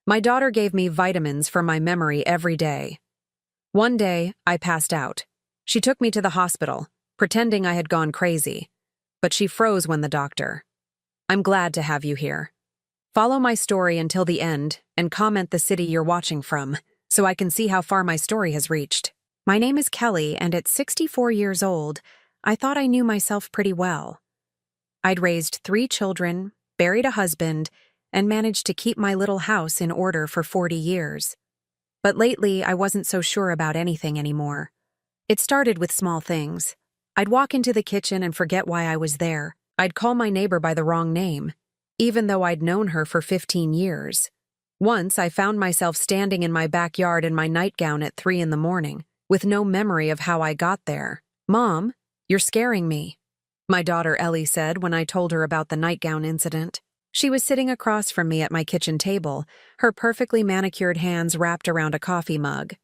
My daughter gave me vitamins for my memory every day. One day, I passed out. She took me to the hospital, pretending I had gone crazy. But she froze when the doctor. I'm glad to have you here. Follow my story until the end and comment the city you're watching from, so I can see how far my story has reached. My name is Kelly, and at 64 years old, I thought I knew myself pretty well. I'd raised 3 children, buried a husband, and managed to keep my little house in order for 40 years. But lately, I wasn't so sure about anything anymore. It started with small things. I'd walk into the kitchen and forget why I was there. I'd call my neighbor by the wrong name, even though I'd known her for 15 years. Once, I found myself standing in my backyard in my nightgown at 3 in the morning, with no memory of how I got there. "Mom, you're scaring me," my daughter Ellie said when I told her about the nightgown incident. She was sitting across from me at my kitchen table, her perfectly manicured hands wrapped around a coffee mug.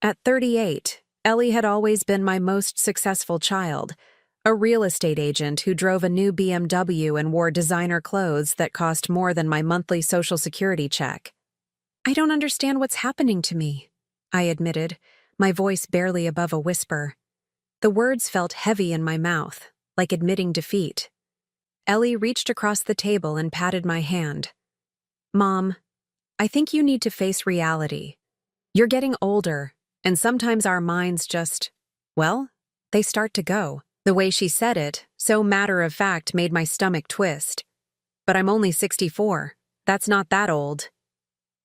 At 38, Ellie had always been my most successful child, a real estate agent who drove a new BMW and wore designer clothes that cost more than my monthly Social Security check. "I don't understand what's happening to me," I admitted, my voice barely above a whisper. The words felt heavy in my mouth, like admitting defeat. Ellie reached across the table and patted my hand. "Mom, I think you need to face reality. You're getting older, and sometimes our minds just, well, they start to go." The way she said it, so matter-of-fact, made my stomach twist. "But I'm only 64. That's not that old."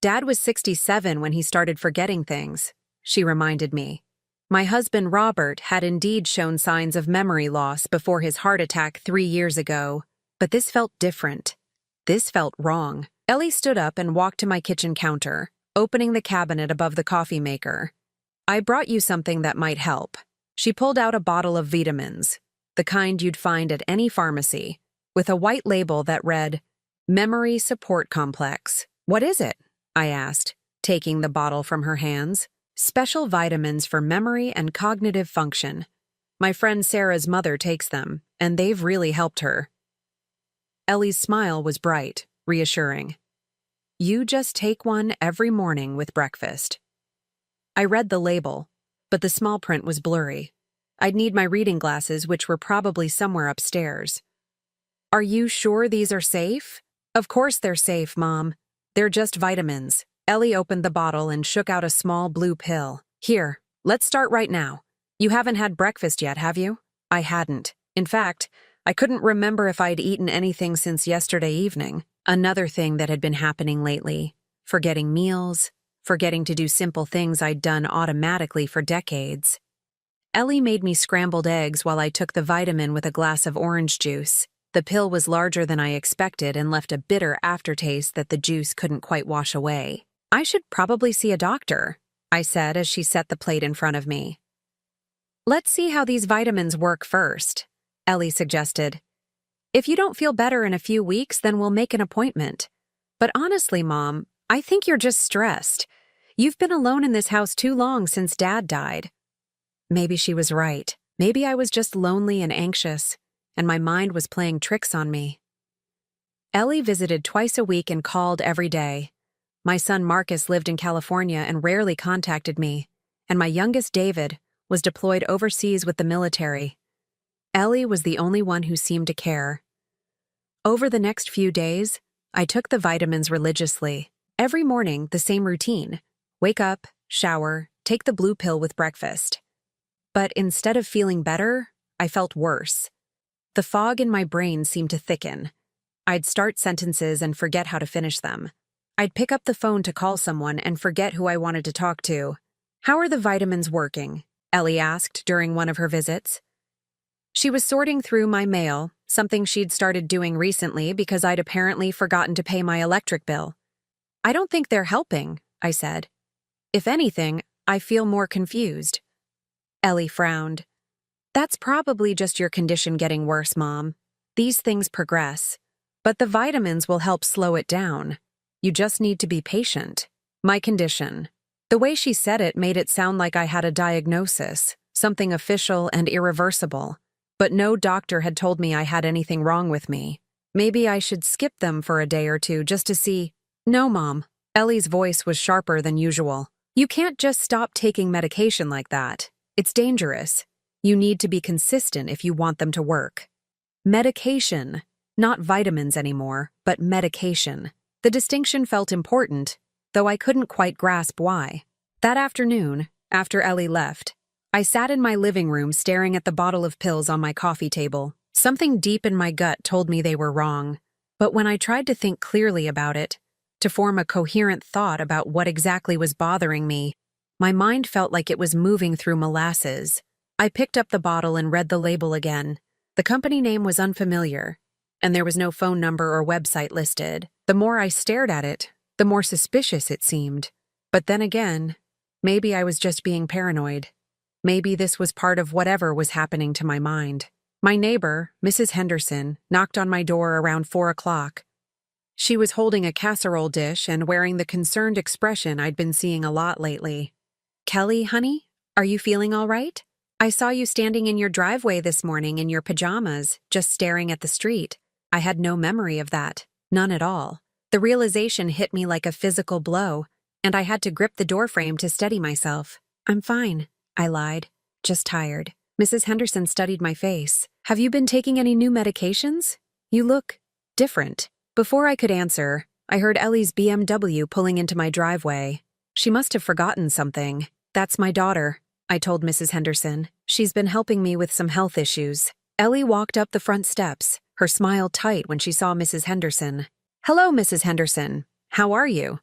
"Dad was 67 when he started forgetting things," she reminded me. My husband Robert had indeed shown signs of memory loss before his heart attack 3 years ago, but this felt different. This felt wrong. Ellie stood up and walked to my kitchen counter, opening the cabinet above the coffee maker. "I brought you something that might help." She pulled out a bottle of vitamins, the kind you'd find at any pharmacy, with a white label that read, "Memory Support Complex." "What is it?" I asked, taking the bottle from her hands. "Special vitamins for memory and cognitive function. My friend Sarah's mother takes them, and they've really helped her." Ellie's smile was bright, reassuring. "You just take one every morning with breakfast." I read the label, but the small print was blurry. I'd need my reading glasses, which were probably somewhere upstairs. "Are you sure these are safe?" "Of course they're safe, Mom. They're just vitamins." Ellie opened the bottle and shook out a small blue pill. "Here, let's start right now. You haven't had breakfast yet, have you?" I hadn't. In fact, I couldn't remember if I'd eaten anything since yesterday evening. Another thing that had been happening lately: forgetting meals, forgetting to do simple things I'd done automatically for decades. Ellie made me scrambled eggs while I took the vitamin with a glass of orange juice. The pill was larger than I expected and left a bitter aftertaste that the juice couldn't quite wash away. "I should probably see a doctor," I said as she set the plate in front of me. "Let's see how these vitamins work first," Ellie suggested. "If you don't feel better in a few weeks, then we'll make an appointment. But honestly, Mom, I think you're just stressed. You've been alone in this house too long since Dad died." Maybe she was right. Maybe I was just lonely and anxious, and my mind was playing tricks on me. Ellie visited twice a week and called every day. My son Marcus lived in California and rarely contacted me, and my youngest David was deployed overseas with the military. Ellie was the only one who seemed to care. Over the next few days, I took the vitamins religiously. Every morning, the same routine: wake up, shower, take the blue pill with breakfast. But instead of feeling better, I felt worse. The fog in my brain seemed to thicken. I'd start sentences and forget how to finish them. I'd pick up the phone to call someone and forget who I wanted to talk to. "How are the vitamins working?" Ellie asked during one of her visits. She was sorting through my mail, something she'd started doing recently because I'd apparently forgotten to pay my electric bill. "I don't think they're helping," I said. "If anything, I feel more confused." Ellie frowned. "That's probably just your condition getting worse, Mom. These things progress. But the vitamins will help slow it down. You just need to be patient." My condition. The way she said it made it sound like I had a diagnosis, something official and irreversible. But no doctor had told me I had anything wrong with me. Maybe I should skip them for a day or two just to see. "No, Mom, Ellie's voice was sharper than usual. You can't just stop taking medication like that. It's dangerous. You need to be consistent if you want them to work. Medication. Not vitamins anymore, but medication. The distinction felt important, though I couldn't quite grasp why. That afternoon, after Ellie left, I sat in my living room staring at the bottle of pills on my coffee table. Something deep in my gut told me they were wrong. But when I tried to think clearly about it, to form a coherent thought about what exactly was bothering me, my mind felt like it was moving through molasses. I picked up the bottle and read the label again. The company name was unfamiliar, and there was no phone number or website listed. The more I stared at it, the more suspicious it seemed. But then again, maybe I was just being paranoid. Maybe this was part of whatever was happening to my mind. My neighbor, Mrs. Henderson, knocked on my door around 4 o'clock. She was holding a casserole dish and wearing the concerned expression I'd been seeing a lot lately. "Kelly, honey, are you feeling all right? I saw you standing in your driveway this morning in your pajamas, just staring at the street. I had no memory of that. None at all." The realization hit me like a physical blow, and I had to grip the doorframe to steady myself. "I'm fine," I lied. "Just tired." Mrs. Henderson studied my face. "Have you been taking any new medications? You look different." Before I could answer, I heard Ellie's BMW pulling into my driveway. She must have forgotten something. "That's my daughter," I told Mrs. Henderson. "She's been helping me with some health issues." Ellie walked up the front steps, her smile tight when she saw Mrs. Henderson. "Hello, Mrs. Henderson. How are you?"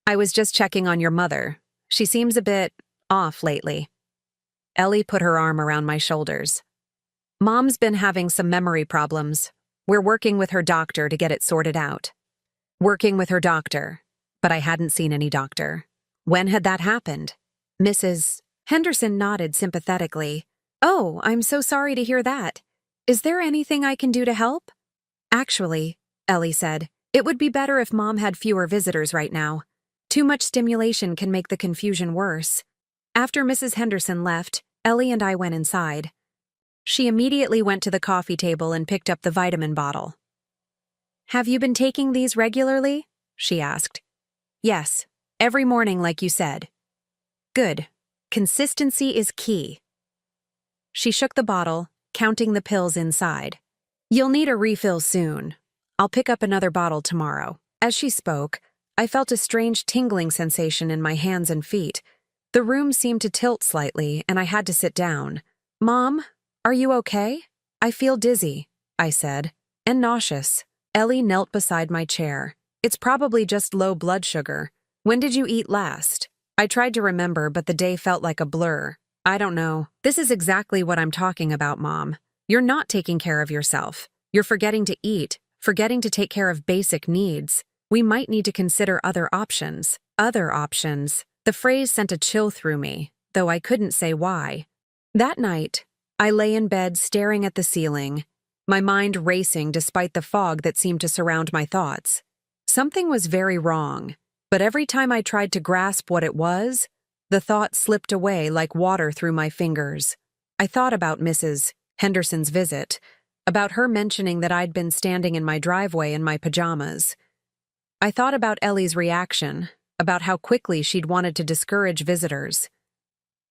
"I was just checking on your mother. She seems a bit off lately." Ellie put her arm around my shoulders. "Mom's been having some memory problems. We're working with her doctor to get it sorted out." Working with her doctor, but I hadn't seen any doctor. When had that happened? Mrs. Henderson nodded sympathetically. "Oh, I'm so sorry to hear that. Is there anything I can do to help?" "Actually," Ellie said, "it would be better if Mom had fewer visitors right now. Too much stimulation can make the confusion worse." After Mrs. Henderson left, Ellie and I went inside. She immediately went to the coffee table and picked up the vitamin bottle. "Have you been taking these regularly?" she asked. "Yes, every morning like you said." "Good. Consistency is key." She shook the bottle, counting the pills inside. "You'll need a refill soon. I'll pick up another bottle tomorrow." As she spoke, I felt a strange tingling sensation in my hands and feet. The room seemed to tilt slightly, and I had to sit down. "Mom, are you okay?" "I feel dizzy," I said, "and nauseous." Ellie knelt beside my chair. "It's probably just low blood sugar. When did you eat last?" I tried to remember, but the day felt like a blur. "I don't know. This is exactly what I'm talking about, Mom. You're not taking care of yourself. You're forgetting to eat, forgetting to take care of basic needs. We might need to consider other options." Other options. The phrase sent a chill through me, though I couldn't say why. That night, I lay in bed staring at the ceiling, my mind racing despite the fog that seemed to surround my thoughts. Something was very wrong, but every time I tried to grasp what it was, the thought slipped away like water through my fingers. I thought about Mrs. Henderson's visit, about her mentioning that I'd been standing in my driveway in my pajamas. I thought about Ellie's reaction, about how quickly she'd wanted to discourage visitors.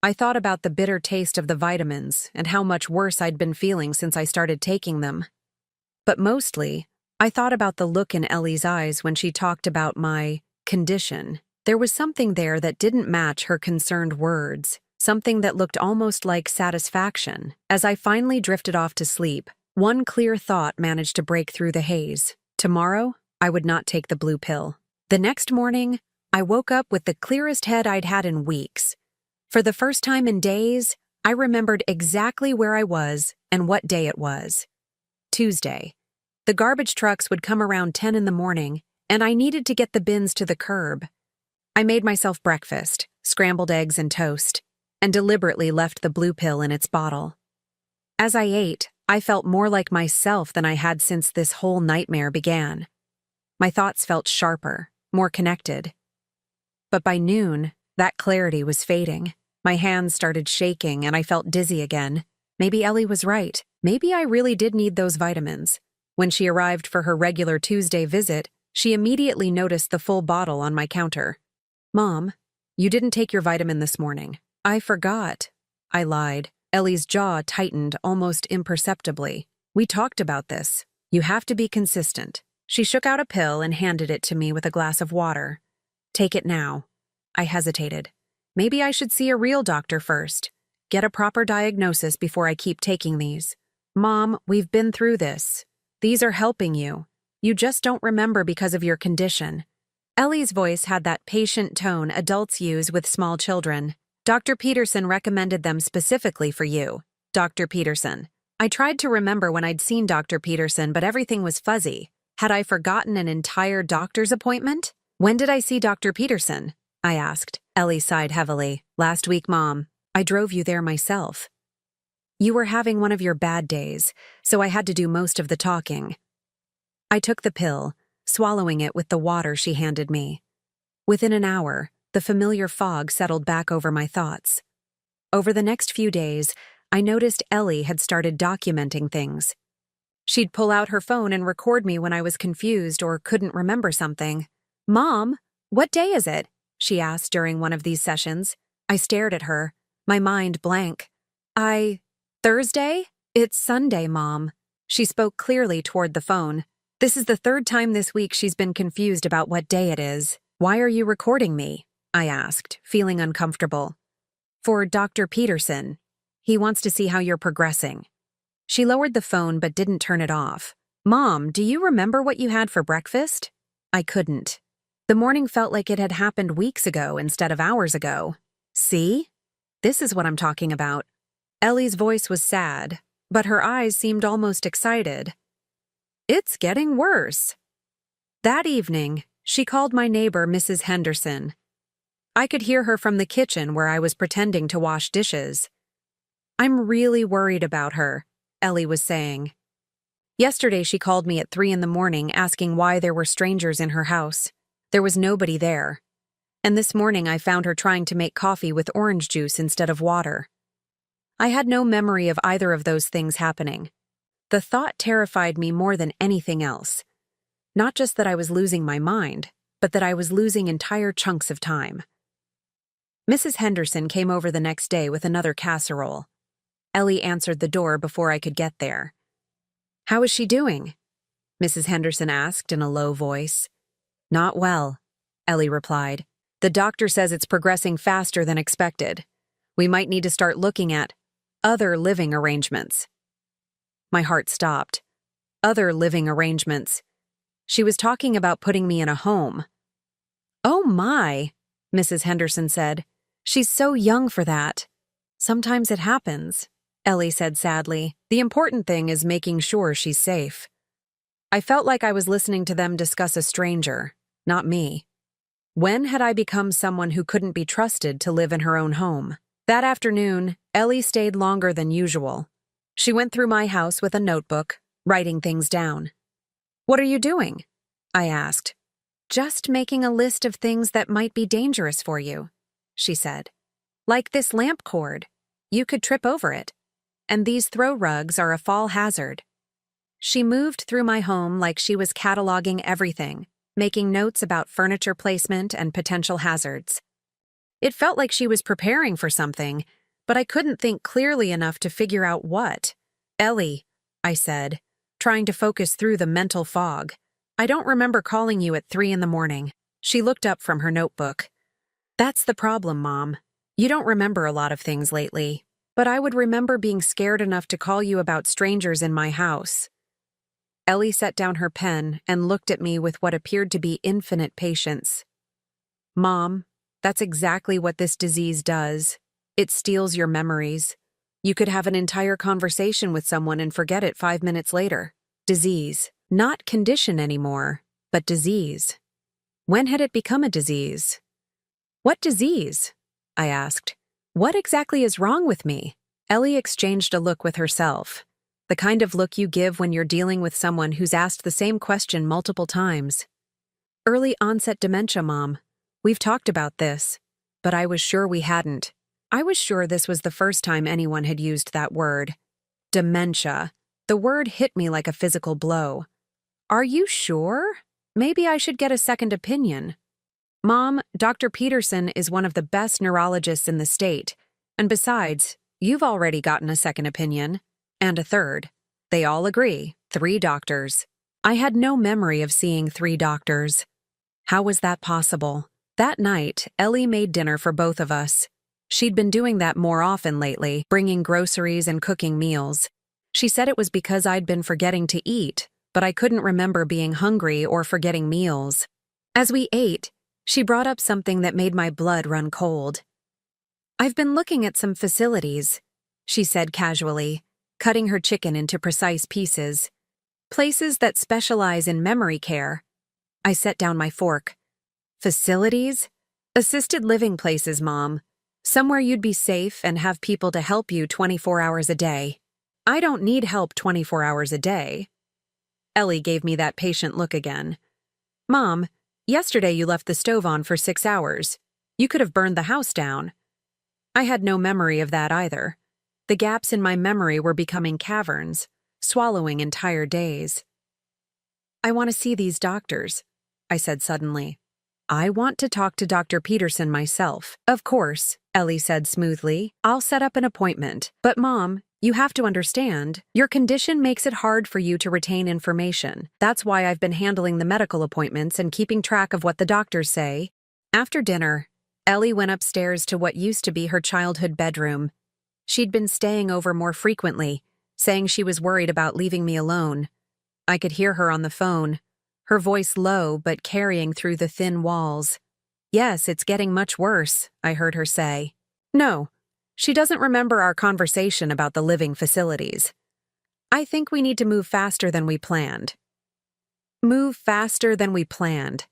I thought about the bitter taste of the vitamins and how much worse I'd been feeling since I started taking them. But mostly, I thought about the look in Ellie's eyes when she talked about my condition. There was something there that didn't match her concerned words, something that looked almost like satisfaction. As I finally drifted off to sleep, one clear thought managed to break through the haze. Tomorrow, I would not take the blue pill. The next morning, I woke up with the clearest head I'd had in weeks. For the first time in days, I remembered exactly where I was and what day it was. Tuesday. The garbage trucks would come around 10 in the morning, and I needed to get the bins to the curb. I made myself breakfast, scrambled eggs and toast, and deliberately left the blue pill in its bottle. As I ate, I felt more like myself than I had since this whole nightmare began. My thoughts felt sharper, more connected. But by noon, that clarity was fading. My hands started shaking and I felt dizzy again. Maybe Ellie was right. Maybe I really did need those vitamins. When she arrived for her regular Tuesday visit, She immediately noticed the full bottle on my counter. "Mom, you didn't take your vitamin this morning." "I forgot," I lied. Ellie's jaw tightened almost imperceptibly. "We talked about this. You have to be consistent." She shook out a pill and handed it to me with a glass of water. "Take it now." I hesitated. Maybe I should see a real doctor first. Get a proper diagnosis before I keep taking these. "Mom, we've been through this. These are helping you. You just don't remember because of your condition." Ellie's voice had that patient tone adults use with small children. "Dr. Peterson recommended them specifically for you." Dr. Peterson. I tried to remember when I'd seen Dr. Peterson, but everything was fuzzy. Had I forgotten an entire doctor's appointment? "When did I see Dr. Peterson?" I asked. Ellie sighed heavily. "Last week, Mom. I drove you there myself." "You were having one of your bad days, so I had to do most of the talking." I took the pill, swallowing it with the water she handed me. Within an hour, the familiar fog settled back over my thoughts. Over the next few days, I noticed Ellie had started documenting things. She'd pull out her phone and record me when I was confused or couldn't remember something. "Mom, what day is it?" she asked during one of these sessions. I stared at her, my mind blank. Thursday? It's Sunday, Mom." She spoke clearly toward the phone. This is the third time this week she's been confused about what day it is. "Why are you recording me?" I asked, feeling uncomfortable. "For Dr. Peterson. He wants to see how you're progressing." She lowered the phone but didn't turn it off. "Mom, do you remember what you had for breakfast?" I couldn't. The morning felt like it had happened weeks ago instead of hours ago. "See? This is what I'm talking about." Ellie's voice was sad, but her eyes seemed almost excited. "It's getting worse." That evening, she called my neighbor, Mrs. Henderson. I could hear her from the kitchen where I was pretending to wash dishes. "I'm really worried about her," Ellie was saying. Yesterday she called me at 3 in the morning asking why there were strangers in her house. There was nobody there. And this morning I found her trying to make coffee with orange juice instead of water. I had no memory of either of those things happening. The thought terrified me more than anything else. Not just that I was losing my mind, but that I was losing entire chunks of time. Mrs. Henderson came over the next day with another casserole. Ellie answered the door before I could get there. "How is she doing?" Mrs. Henderson asked in a low voice. "Not well," Ellie replied. "The doctor says it's progressing faster than expected. We might need to start looking at other living arrangements." My heart stopped. Other living arrangements. She was talking about putting me in a home. "Oh my," Mrs. Henderson said. "She's so young for that." "Sometimes it happens," Ellie said sadly. "The important thing is making sure she's safe." I felt like I was listening to them discuss a stranger, not me. When had I become someone who couldn't be trusted to live in her own home? That afternoon, Ellie stayed longer than usual. She went through my house with a notebook, writing things down. "What are you doing?" I asked. "Just making a list of things that might be dangerous for you," she said. "Like this lamp cord. You could trip over it. And these throw rugs are a fall hazard." She moved through my home like she was cataloging everything, making notes about furniture placement and potential hazards. It felt like she was preparing for something, but I couldn't think clearly enough to figure out what. "Ellie," I said, trying to focus through the mental fog. "I don't remember calling you at 3 in the morning." She looked up from her notebook. "That's the problem, Mom. You don't remember a lot of things lately. But I would remember being scared enough to call you about strangers in my house." Ellie set down her pen and looked at me with what appeared to be infinite patience. "Mom, that's exactly what this disease does. It steals your memories. You could have an entire conversation with someone and forget it 5 minutes later. Disease. Not condition anymore, but disease." When had it become a disease? "What disease?" I asked. "What exactly is wrong with me?" Ellie exchanged a look with herself. The kind of look you give when you're dealing with someone who's asked the same question multiple times. "Early onset dementia, Mom. We've talked about this, but I was sure we hadn't. I was sure this was the first time anyone had used that word. Dementia. The word hit me like a physical blow. "Are you sure?" maybe I should get a second opinion. Mom, Dr. Peterson is one of the best neurologists in the state. And besides, you've already gotten a second opinion. And a third. They all agree, 3 doctors. I had no memory of seeing 3 doctors. How was that possible? That night, Ellie made dinner for both of us. She'd been doing that more often lately, bringing groceries and cooking meals. She said it was because I'd been forgetting to eat, but I couldn't remember being hungry or forgetting meals. As we ate, she brought up something that made my blood run cold. "I've been looking at some facilities," she said casually, cutting her chicken into precise pieces. "Places that specialize in memory care." I set down my fork. "Facilities? Assisted living places, Mom. Somewhere you'd be safe and have people to help you 24 hours a day." "I don't need help 24 hours a day." Ellie gave me that patient look again. "Mom, yesterday you left the stove on for 6 hours. You could have burned the house down." I had no memory of that either. The gaps in my memory were becoming caverns, swallowing entire days. "I want to see these doctors," I said suddenly. "I want to talk to Dr. Peterson myself." "Of course," Ellie said smoothly. "I'll set up an appointment. But Mom, you have to understand, your condition makes it hard for you to retain information. That's why I've been handling the medical appointments and keeping track of what the doctors say." After dinner, Ellie went upstairs to what used to be her childhood bedroom. She'd been staying over more frequently, saying she was worried about leaving me alone. I could hear her on the phone, her voice low but carrying through the thin walls. "Yes, it's getting much worse," I heard her say. No, she doesn't remember our conversation about the living facilities. "I think we need to move faster than we planned." Move faster than we planned.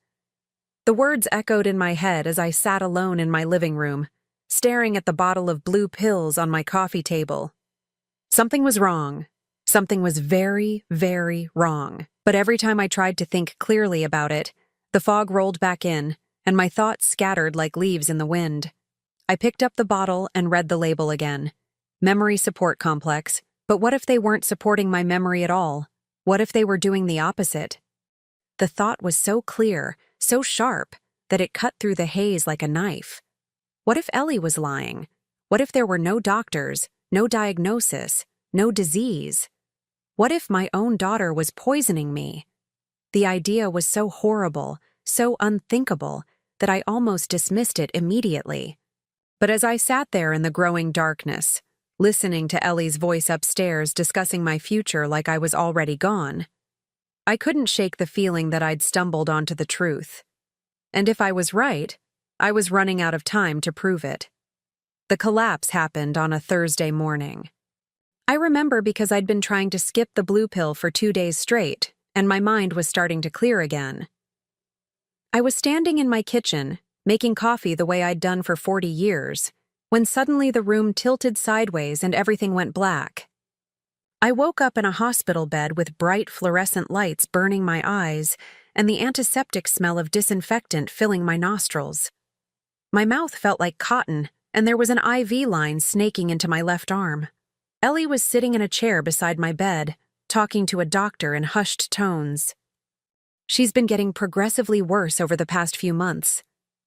The words echoed in my head as I sat alone in my living room, staring at the bottle of blue pills on my coffee table. Something was wrong. Something was very, very wrong. But every time I tried to think clearly about it, the fog rolled back in, and my thoughts scattered like leaves in the wind. I picked up the bottle and read the label again. Memory support complex. But what if they weren't supporting my memory at all? What if they were doing the opposite? The thought was so clear, so sharp, that it cut through the haze like a knife. What if Ellie was lying? What if there were no doctors, no diagnosis, no disease? What if my own daughter was poisoning me? The idea was so horrible, so unthinkable, that I almost dismissed it immediately. But as I sat there in the growing darkness, listening to Ellie's voice upstairs discussing my future like I was already gone, I couldn't shake the feeling that I'd stumbled onto the truth. And if I was right, I was running out of time to prove it. The collapse happened on a Thursday morning. I remember because I'd been trying to skip the blue pill for 2 days straight, and my mind was starting to clear again. I was standing in my kitchen, making coffee the way I'd done for 40 years, when suddenly the room tilted sideways and everything went black. I woke up in a hospital bed with bright fluorescent lights burning my eyes and the antiseptic smell of disinfectant filling my nostrils. My mouth felt like cotton, and there was an IV line snaking into my left arm. Ellie was sitting in a chair beside my bed, talking to a doctor in hushed tones. "She's been getting progressively worse over the past few months,"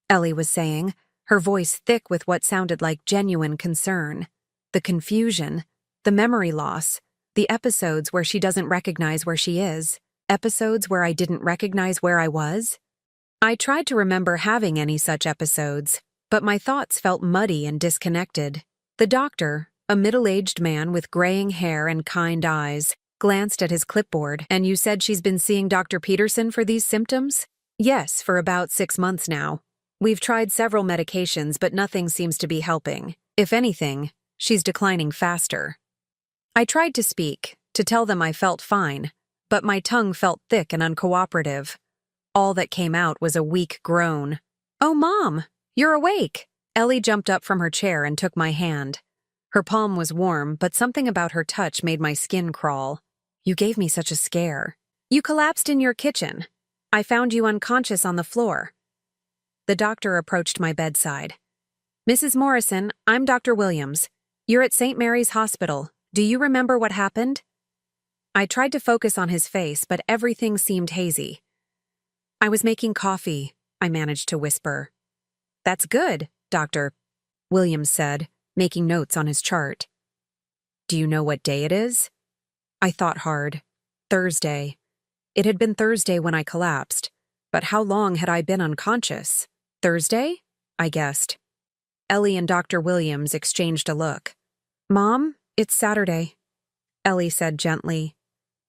Ellie was saying, her voice thick with what sounded like genuine concern. "The confusion, the memory loss, the episodes where she doesn't recognize where she is, episodes where I didn't recognize where I was." I tried to remember having any such episodes, but my thoughts felt muddy and disconnected. The doctor, a middle-aged man with graying hair and kind eyes, glanced at his clipboard. "And you said she's been seeing Dr. Peterson for these symptoms?" "Yes, for about 6 months now. We've tried several medications, but nothing seems to be helping. If anything, she's declining faster." I tried to speak, to tell them I felt fine, but my tongue felt thick and uncooperative. All that came out was a weak groan. "Oh, Mom, you're awake!" Ellie jumped up from her chair and took my hand. Her palm was warm, but something about her touch made my skin crawl. "You gave me such a scare. You collapsed in your kitchen. I found you unconscious on the floor." The doctor approached my bedside. "Mrs. Morrison, I'm Dr. Williams. You're at St. Mary's Hospital. Do you remember what happened?" I tried to focus on his face, but everything seemed hazy. I was making coffee, I managed to whisper. That's good, Dr. Williams said, making notes on his chart. Do you know what day it is? I thought hard. Thursday. It had been Thursday when I collapsed, but how long had I been unconscious? Thursday? I guessed. Ellie and Dr. Williams exchanged a look. Mom, it's Saturday, Ellie said gently.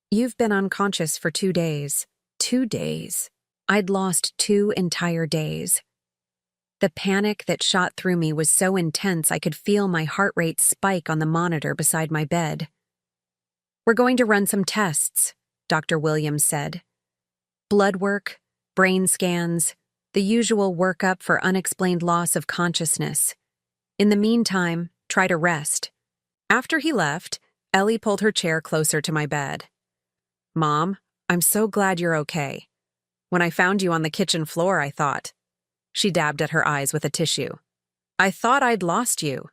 You've been unconscious for 2 days. 2 days. I'd lost 2 entire days. The panic that shot through me was so intense I could feel my heart rate spike on the monitor beside my bed. We're going to run some tests, Dr. Williams said. Blood work, brain scans, the usual workup for unexplained loss of consciousness. In the meantime, try to rest. After he left, Ellie pulled her chair closer to my bed. Mom, I'm so glad you're okay. When I found you on the kitchen floor, I thought. She dabbed at her eyes with a tissue. I thought I'd lost you.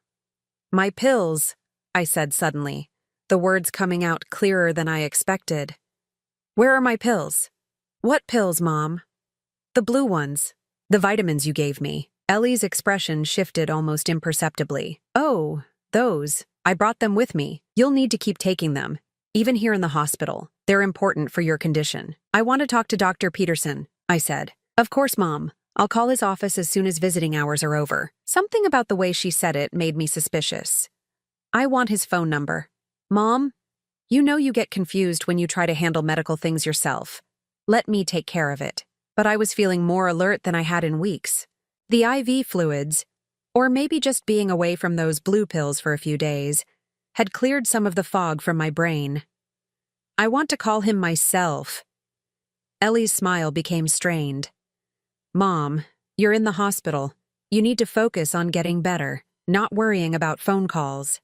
My pills, I said suddenly, the words coming out clearer than I expected. Where are my pills? What pills, Mom? The blue ones. The vitamins you gave me. Ellie's expression shifted almost imperceptibly. Oh, those. I brought them with me. You'll need to keep taking them. Even here in the hospital. They're important for your condition. I want to talk to Dr. Peterson, I said. Of course, Mom. I'll call his office as soon as visiting hours are over. Something about the way she said it made me suspicious. I want his phone number. Mom, you know you get confused when you try to handle medical things yourself. Let me take care of it. But I was feeling more alert than I had in weeks. The IV fluids, or maybe just being away from those blue pills for a few days, had cleared some of the fog from my brain. I want to call him myself. Ellie's smile became strained. Mom, you're in the hospital. You need to focus on getting better, not worrying about phone calls.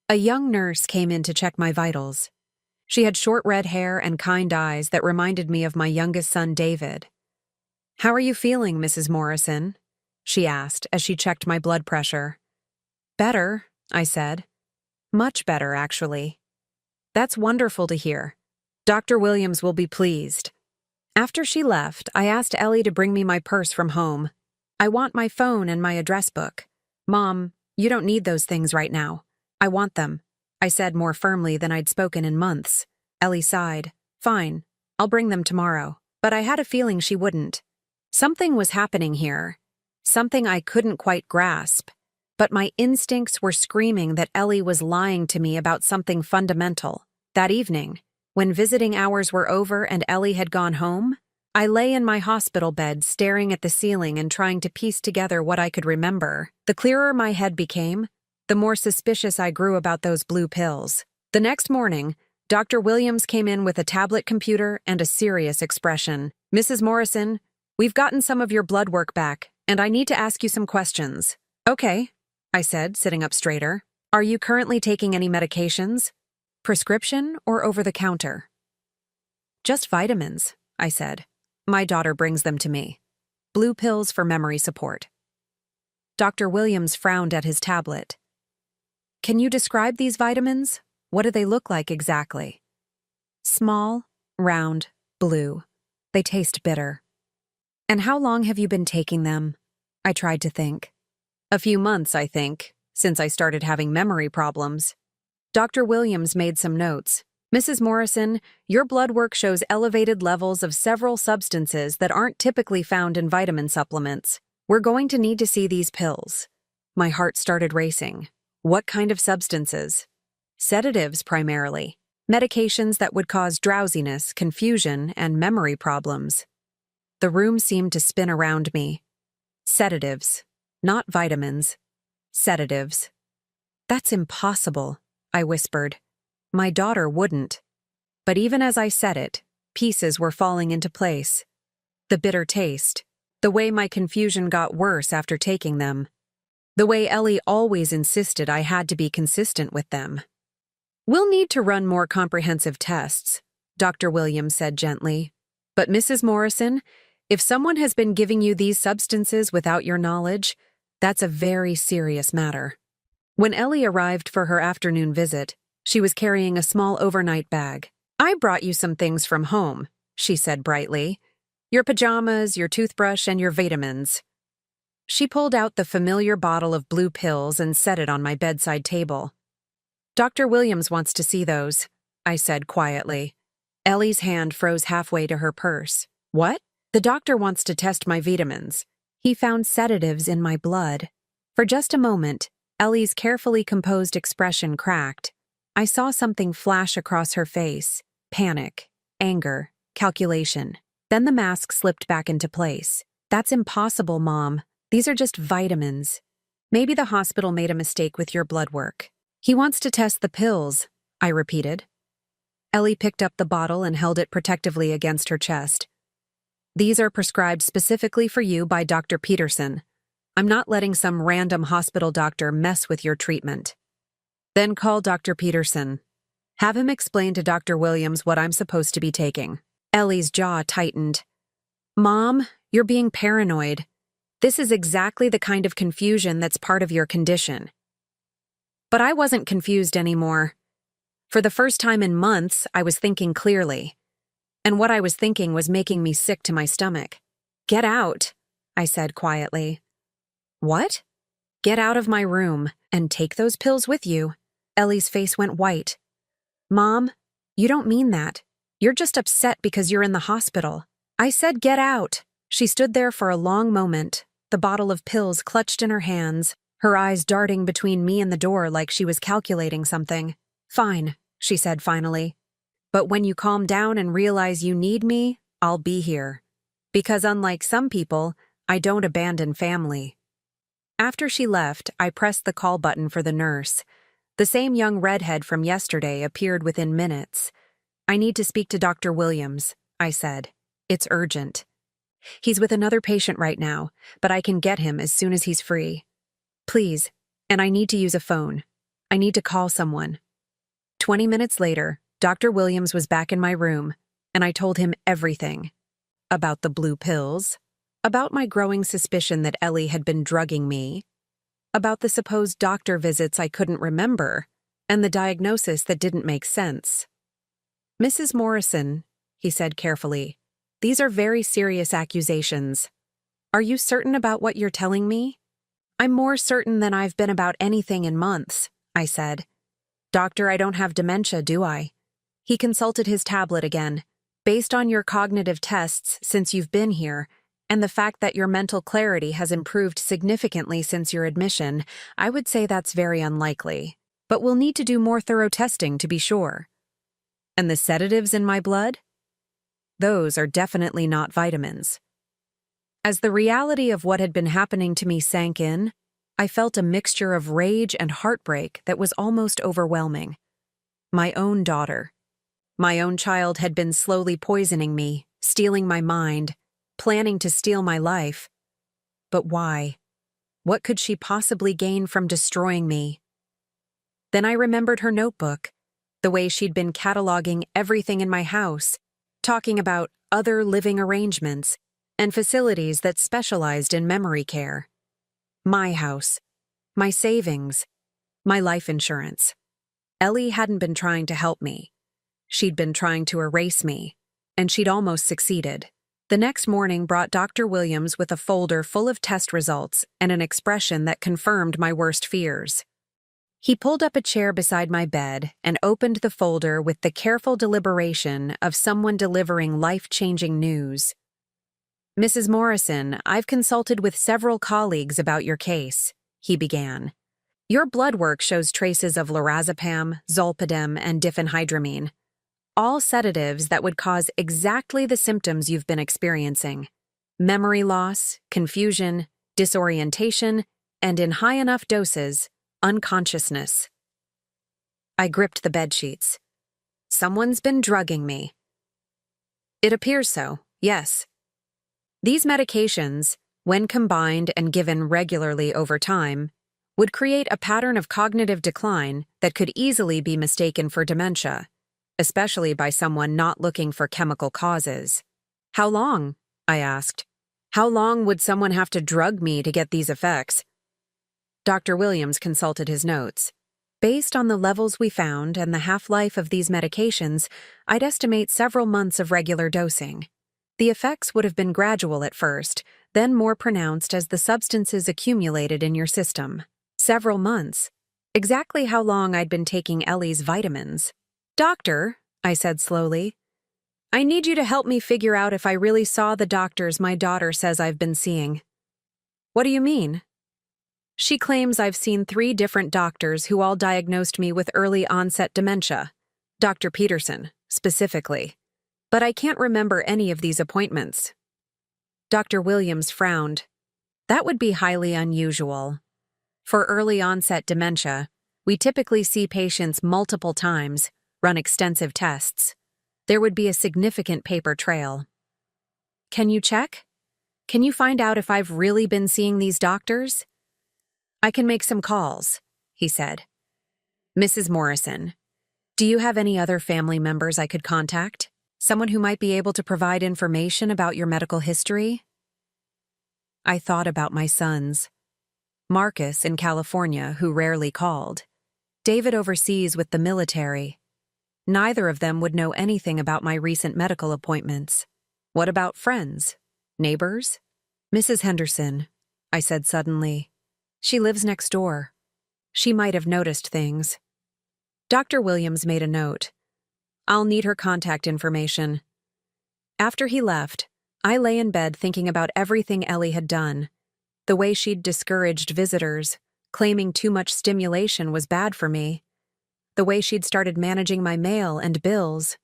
A young nurse came in to check my vitals. She had short red hair and kind eyes that reminded me of my youngest son, David. How are you feeling, Mrs. Morrison? She asked as she checked my blood pressure. Better, I said. Much better, actually. That's wonderful to hear. Dr. Williams will be pleased. After she left, I asked Ellie to bring me my purse from home. I want my phone and my address book. Mom, you don't need those things right now. I want them, I said more firmly than I'd spoken in months. Ellie sighed. Fine, I'll bring them tomorrow. But I had a feeling she wouldn't. Something was happening here. Something I couldn't quite grasp. But my instincts were screaming that Ellie was lying to me about something fundamental. That evening, when visiting hours were over and Ellie had gone home, I lay in my hospital bed staring at the ceiling and trying to piece together what I could remember. The clearer my head became, the more suspicious I grew about those blue pills. The next morning, Dr. Williams came in with a tablet computer and a serious expression. Mrs. Morrison, we've gotten some of your blood work back, and I need to ask you some questions. Okay, I said, sitting up straighter. Are you currently taking any medications? Prescription or over-the-counter? Just vitamins, I said. My daughter brings them to me. Blue pills for memory support. Dr. Williams frowned at his tablet. Can you describe these vitamins? What do they look like exactly? Small, round, blue. They taste bitter. And how long have you been taking them? I tried to think. A few months, I think, since I started having memory problems. Dr. Williams made some notes. Mrs. Morrison, your blood work shows elevated levels of several substances that aren't typically found in vitamin supplements. We're going to need to see these pills. My heart started racing. What kind of substances? Sedatives, primarily. Medications that would cause drowsiness, confusion, and memory problems. The room seemed to spin around me. Sedatives. Not vitamins. Sedatives. That's impossible, I whispered. My daughter wouldn't. But even as I said it, pieces were falling into place. The bitter taste. The way my confusion got worse after taking them. The way Ellie always insisted I had to be consistent with them. We'll need to run more comprehensive tests, Dr. Williams said gently. But Mrs. Morrison, if someone has been giving you these substances without your knowledge, that's a very serious matter. When Ellie arrived for her afternoon visit, she was carrying a small overnight bag. I brought you some things from home, she said brightly. Your pajamas, your toothbrush, and your vitamins. She pulled out the familiar bottle of blue pills and set it on my bedside table. Dr. Williams wants to see those, I said quietly. Ellie's hand froze halfway to her purse. What? The doctor wants to test my vitamins. He found sedatives in my blood. For just a moment, Ellie's carefully composed expression cracked. I saw something flash across her face. Panic, anger, calculation. Then the mask slipped back into place. That's impossible, Mom. These are just vitamins. Maybe the hospital made a mistake with your blood work. He wants to test the pills, I repeated. Ellie picked up the bottle and held it protectively against her chest. These are prescribed specifically for you by Dr. Peterson. I'm not letting some random hospital doctor mess with your treatment. Then call Dr. Peterson. Have him explain to Dr. Williams what I'm supposed to be taking. Ellie's jaw tightened. Mom, you're being paranoid. This is exactly the kind of confusion that's part of your condition. But I wasn't confused anymore. For the first time in months, I was thinking clearly. And what I was thinking was making me sick to my stomach. Get out, I said quietly. What? Get out of my room and take those pills with you. Ellie's face went white. Mom, you don't mean that. You're just upset because you're in the hospital. I said get out. She stood there for a long moment, the bottle of pills clutched in her hands, her eyes darting between me and the door like she was calculating something. Fine, she said finally. But when you calm down and realize you need me, I'll be here. Because unlike some people, I don't abandon family. After she left, I pressed the call button for the nurse. The same young redhead from yesterday appeared within minutes. I need to speak to Dr. Williams, I said. It's urgent. He's with another patient right now, but I can get him as soon as he's free. Please, and I need to use a phone. I need to call someone. 20 minutes later, Dr. Williams was back in my room, and I told him everything. About the blue pills, about my growing suspicion that Ellie had been drugging me, about the supposed doctor visits I couldn't remember, and the diagnosis that didn't make sense. Mrs. Morrison, he said carefully, these are very serious accusations. Are you certain about what you're telling me? I'm more certain than I've been about anything in months, I said. Doctor, I don't have dementia, do I? He consulted his tablet again. Based on your cognitive tests since you've been here, and the fact that your mental clarity has improved significantly since your admission, I would say that's very unlikely. But we'll need to do more thorough testing to be sure. And the sedatives in my blood? Those are definitely not vitamins. As the reality of what had been happening to me sank in, I felt a mixture of rage and heartbreak that was almost overwhelming. My own daughter. My own child had been slowly poisoning me, stealing my mind, planning to steal my life. But why? What could she possibly gain from destroying me? Then I remembered her notebook, the way she'd been cataloging everything in my house, talking about other living arrangements and facilities that specialized in memory care. My house, my savings, my life insurance. Ellie hadn't been trying to help me. She'd been trying to erase me, and she'd almost succeeded. The next morning brought Dr. Williams with a folder full of test results and an expression that confirmed my worst fears. He pulled up a chair beside my bed and opened the folder with the careful deliberation of someone delivering life-changing news. Mrs. Morrison, I've consulted with several colleagues about your case, he began. Your blood work shows traces of lorazepam, zolpidem, and diphenhydramine. All sedatives that would cause exactly the symptoms you've been experiencing. Memory loss, confusion, disorientation, and in high enough doses, unconsciousness. I gripped the bedsheets. Someone's been drugging me. It appears so, yes. These medications, when combined and given regularly over time, would create a pattern of cognitive decline that could easily be mistaken for dementia, especially by someone not looking for chemical causes. How long? I asked. How long would someone have to drug me to get these effects? Dr. Williams consulted his notes. Based on the levels we found and the half-life of these medications, I'd estimate several months of regular dosing. The effects would have been gradual at first, then more pronounced as the substances accumulated in your system. Several months. Exactly how long I'd been taking Ellie's vitamins. "Doctor," I said slowly, "I need you to help me figure out if I really saw the doctors my daughter says I've been seeing." "What do you mean?" "She claims I've seen 3 different doctors who all diagnosed me with early-onset dementia. Dr. Peterson, specifically. But I can't remember any of these appointments." Dr. Williams frowned. "That would be highly unusual. For early-onset dementia, we typically see patients multiple times, run extensive tests. There would be a significant paper trail." "Can you check? Can you find out if I've really been seeing these doctors?" "I can make some calls," he said. "Mrs. Morrison, do you have any other family members I could contact? Someone who might be able to provide information about your medical history?" I thought about my sons. Marcus in California, who rarely called. David overseas with the military. Neither of them would know anything about my recent medical appointments. What about friends? Neighbors? "Mrs. Henderson," I said suddenly. "She lives next door. She might have noticed things." Dr. Williams made a note. "I'll need her contact information." After he left, I lay in bed thinking about everything Ellie had done. The way she'd discouraged visitors, claiming too much stimulation was bad for me. The way she'd started managing my mail and bills.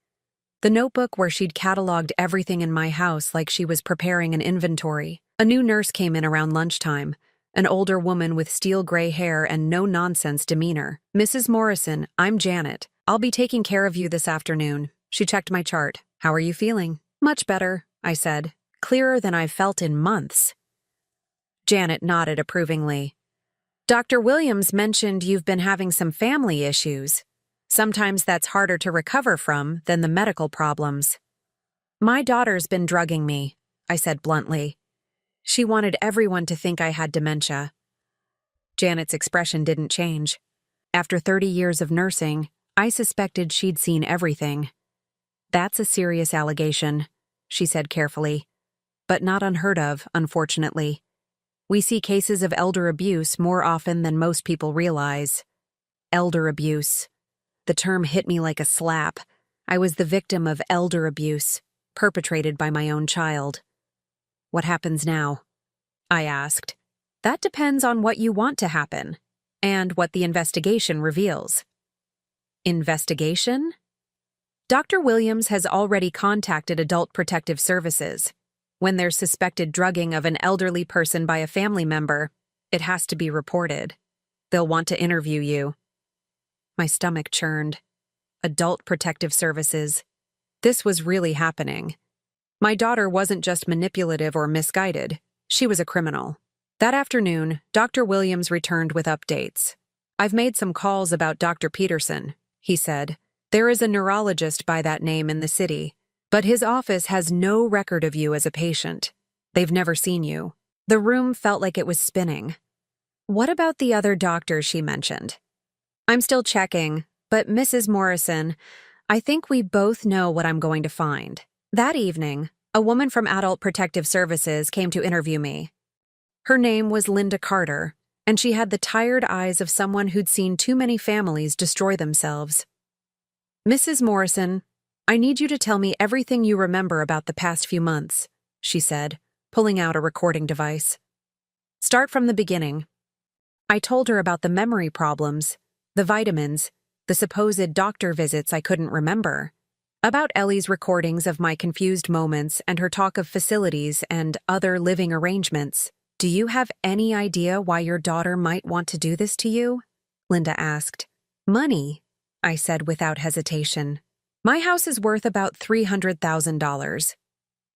The notebook where she'd cataloged everything in my house like she was preparing an inventory. A new nurse came in around lunchtime, an older woman with steel gray hair and no-nonsense demeanor. "Mrs. Morrison, I'm Janet. I'll be taking care of you this afternoon." She checked my chart. "How are you feeling?" "Much better," I said. "Clearer than I've felt in months." Janet nodded approvingly. "Dr. Williams mentioned you've been having some family issues. Sometimes that's harder to recover from than the medical problems." "My daughter's been drugging me," I said bluntly. "She wanted everyone to think I had dementia." Janet's expression didn't change. After 30 years of nursing, I suspected she'd seen everything. "That's a serious allegation," she said carefully, "but not unheard of, unfortunately. We see cases of elder abuse more often than most people realize." Elder abuse. The term hit me like a slap. I was the victim of elder abuse, perpetrated by my own child. "What happens now?" I asked. "That depends on what you want to happen, and what the investigation reveals." "Investigation?" "Dr. Williams has already contacted Adult Protective Services. When there's suspected drugging of an elderly person by a family member, it has to be reported. They'll want to interview you." My stomach churned. Adult Protective Services. This was really happening. My daughter wasn't just manipulative or misguided. She was a criminal. That afternoon, Dr. Williams returned with updates. "I've made some calls about Dr. Peterson," he said. "There is a neurologist by that name in the city, but his office has no record of you as a patient. They've never seen you." The room felt like it was spinning. "What about the other doctors she mentioned?" "I'm still checking, but Mrs. Morrison, I think we both know what I'm going to find." That evening, a woman from Adult Protective Services came to interview me. Her name was Linda Carter, and she had the tired eyes of someone who'd seen too many families destroy themselves. "Mrs. Morrison, I need you to tell me everything you remember about the past few months," she said, pulling out a recording device. "Start from the beginning." I told her about the memory problems, the vitamins, the supposed doctor visits I couldn't remember, about Ellie's recordings of my confused moments and her talk of facilities and other living arrangements. "Do you have any idea why your daughter might want to do this to you?" Linda asked. "Money," I said without hesitation. "My house is worth about $300,000.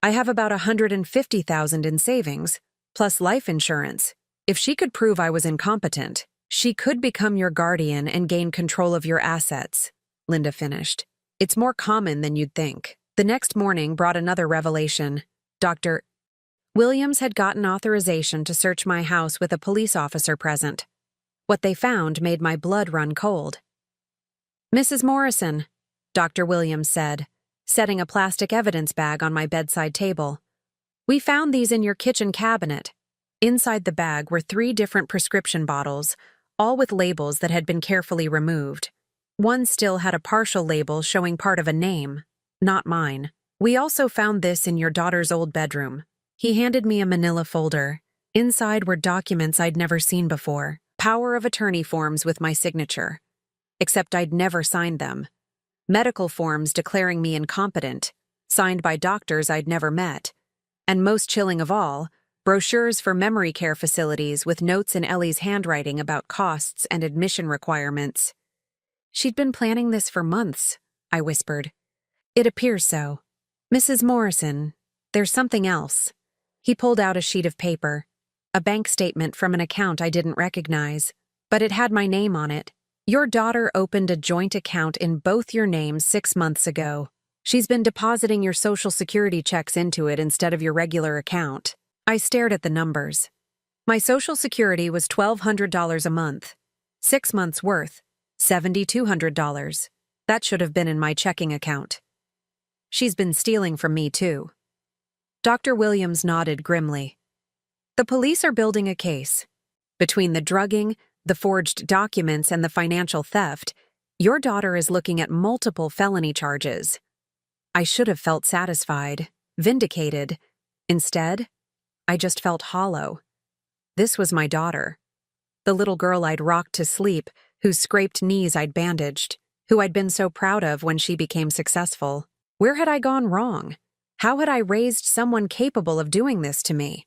I have about $150,000 in savings, plus life insurance. If she could prove I was incompetent, she could become your guardian and gain control of your assets," Linda finished. "It's more common than you'd think." The next morning brought another revelation. Dr. Williams had gotten authorization to search my house with a police officer present. What they found made my blood run cold. "Mrs. Morrison," Dr. Williams said, setting a plastic evidence bag on my bedside table. "We found these in your kitchen cabinet." Inside the bag were 3 different prescription bottles, all with labels that had been carefully removed. One still had a partial label showing part of a name, not mine. "We also found this in your daughter's old bedroom." He handed me a manila folder. Inside were documents I'd never seen before, power of attorney forms with my signature. Except I'd never signed them. Medical forms declaring me incompetent, signed by doctors I'd never met. And most chilling of all, brochures for memory care facilities with notes in Ellie's handwriting about costs and admission requirements. "She'd been planning this for months," I whispered. "It appears so. Mrs. Morrison, there's something else." He pulled out a sheet of paper, a bank statement from an account I didn't recognize, but it had my name on it. "Your daughter opened a joint account in both your names 6 months ago. She's been depositing your Social Security checks into it instead of your regular account." I stared at the numbers. My Social Security was $1,200 a month. 6 months' worth, $7,200. That should have been in my checking account. "She's been stealing from me, too." Dr. Williams nodded grimly. "The police are building a case. Between the drugging, the forged documents, and the financial theft, your daughter is looking at multiple felony charges." I should have felt satisfied, vindicated. Instead, I just felt hollow. This was my daughter. The little girl I'd rocked to sleep, whose scraped knees I'd bandaged, who I'd been so proud of when she became successful. Where had I gone wrong? How had I raised someone capable of doing this to me?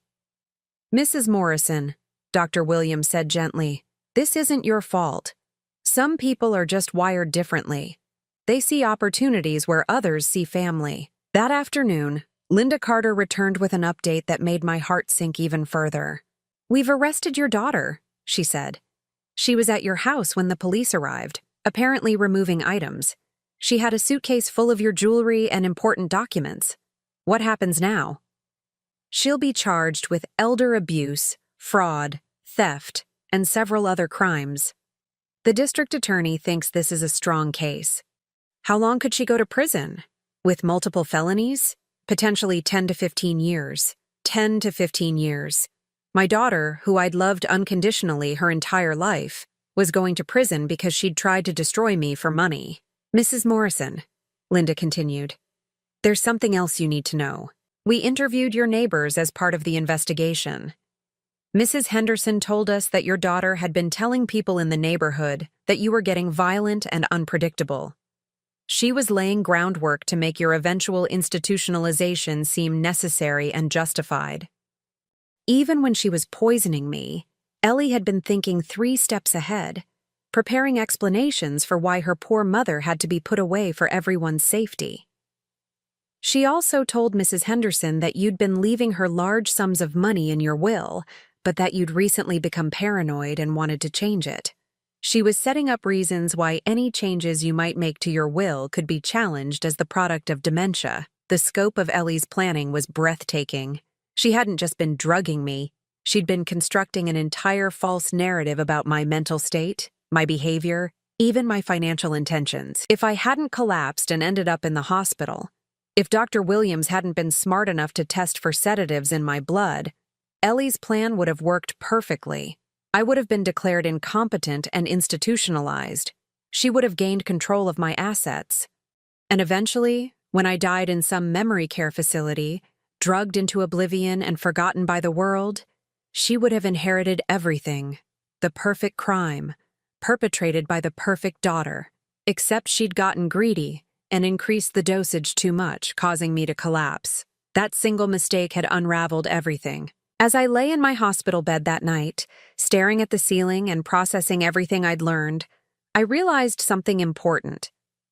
"Mrs. Morrison," Dr. Williams said gently, "this isn't your fault. Some people are just wired differently. They see opportunities where others see family." That afternoon, Linda Carter returned with an update that made my heart sink even further. "We've arrested your daughter," she said. "She was at your house when the police arrived, apparently removing items. She had a suitcase full of your jewelry and important documents. What happens now?" "She'll be charged with elder abuse, fraud, theft, and several other crimes. The district attorney thinks this is a strong case." "How long could she go to prison? With multiple felonies? Potentially 10 to 15 years. 10 to 15 years. My daughter, who I'd loved unconditionally her entire life, was going to prison because she'd tried to destroy me for money." "Mrs. Morrison," Linda continued, "there's something else you need to know. We interviewed your neighbors as part of the investigation. Mrs. Henderson told us that your daughter had been telling people in the neighborhood that you were getting violent and unpredictable. She was laying groundwork to make your eventual institutionalization seem necessary and justified. Even when she was poisoning me, Ellie had been thinking 3 steps ahead, preparing explanations for why her poor mother had to be put away for everyone's safety. She also told Mrs. Henderson that you'd been leaving her large sums of money in your will, but that you'd recently become paranoid and wanted to change it. She was setting up reasons why any changes you might make to your will could be challenged as the product of dementia. The scope of Ellie's planning was breathtaking. She hadn't just been drugging me, she'd been constructing an entire false narrative about my mental state, my behavior, even my financial intentions. If I hadn't collapsed and ended up in the hospital, if Dr. Williams hadn't been smart enough to test for sedatives in my blood, Ellie's plan would have worked perfectly. I would have been declared incompetent and institutionalized. She would have gained control of my assets. And eventually, when I died in some memory care facility, drugged into oblivion and forgotten by the world, she would have inherited everything. The perfect crime, perpetrated by the perfect daughter. Except she'd gotten greedy and increased the dosage too much, causing me to collapse. That single mistake had unraveled everything. As I lay in my hospital bed that night, staring at the ceiling and processing everything I'd learned, I realized something important.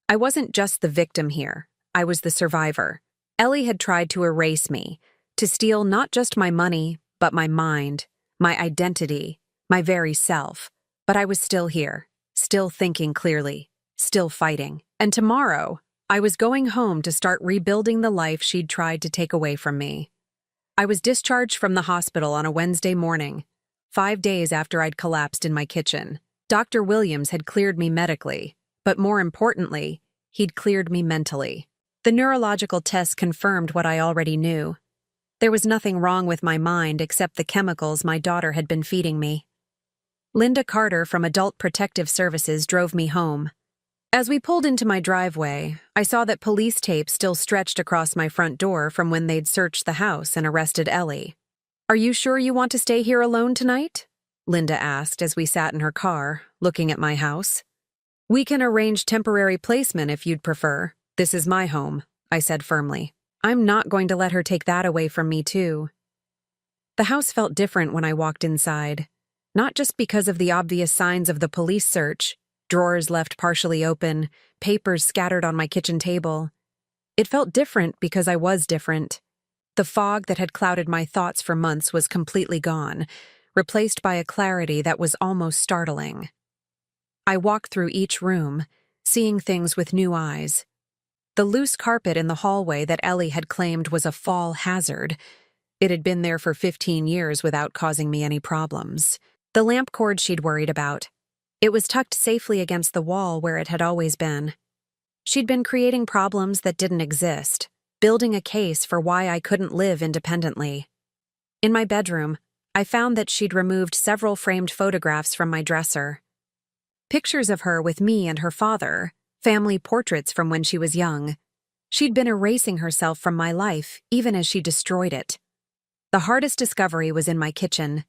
I wasn't just the victim here. I was the survivor. Ellie had tried to erase me, to steal not just my money, but my mind, my identity, my very self. But I was still here, still thinking clearly, still fighting. And tomorrow, I was going home to start rebuilding the life she'd tried to take away from me. I was discharged from the hospital on a Wednesday morning, 5 days after I'd collapsed in my kitchen. Dr. Williams had cleared me medically, but more importantly, he'd cleared me mentally. The neurological test confirmed what I already knew. There was nothing wrong with my mind except the chemicals my daughter had been feeding me. Linda Carter from Adult Protective Services drove me home. As we pulled into my driveway, I saw that police tape still stretched across my front door from when they'd searched the house and arrested Ellie. "Are you sure you want to stay here alone tonight?" Linda asked as we sat in her car, looking at my house. "We can arrange temporary placement if you'd prefer. This is my home," I said firmly. I'm not going to let her take that away from me, too. The house felt different when I walked inside, not just because of the obvious signs of the police search, drawers left partially open, papers scattered on my kitchen table. It felt different because I was different. The fog that had clouded my thoughts for months was completely gone, replaced by a clarity that was almost startling. I walked through each room, seeing things with new eyes. The loose carpet in the hallway that Ellie had claimed was a fall hazard. It had been there for 15 years without causing me any problems. The lamp cord she'd worried about. It was tucked safely against the wall where it had always been. She'd been creating problems that didn't exist, building a case for why I couldn't live independently. In my bedroom, I found that she'd removed several framed photographs from my dresser. Pictures of her with me and her father, family portraits from when she was young. She'd been erasing herself from my life, even as she destroyed it. The hardest discovery was in my kitchen.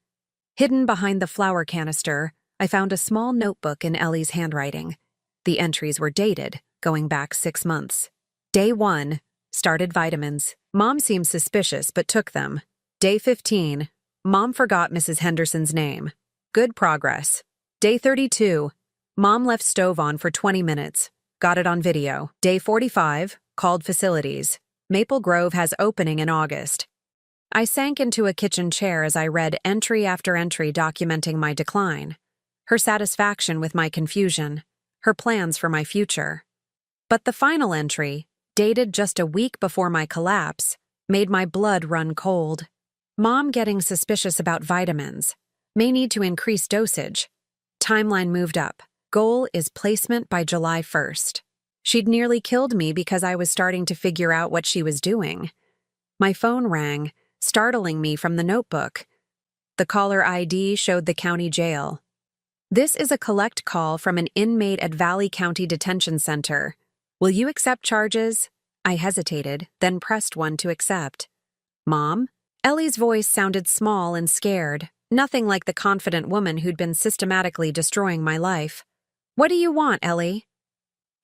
Hidden behind the flour canister, I found a small notebook in Ellie's handwriting. The entries were dated, going back 6 months. Day 1, started vitamins. Mom seemed suspicious but took them. Day 15, Mom forgot Mrs. Henderson's name. Good progress. Day 32, Mom left stove on for 20 minutes. Got it on video. Day 45, called facilities. Maple Grove has opening in August. I sank into a kitchen chair as I read entry after entry documenting my decline, her satisfaction with my confusion, her plans for my future. But the final entry, dated just a week before my collapse, made my blood run cold. Mom getting suspicious about vitamins. May need to increase dosage. Timeline moved up. Goal is placement by July 1st. She'd nearly killed me because I was starting to figure out what she was doing. My phone rang, startling me from the notebook. The caller ID showed the county jail. "This is a collect call from an inmate at Valley County Detention Center. Will you accept charges?" I hesitated, then pressed 1 to accept. "Mom?" Ellie's voice sounded small and scared, nothing like the confident woman who'd been systematically destroying my life. "What do you want, Ellie?"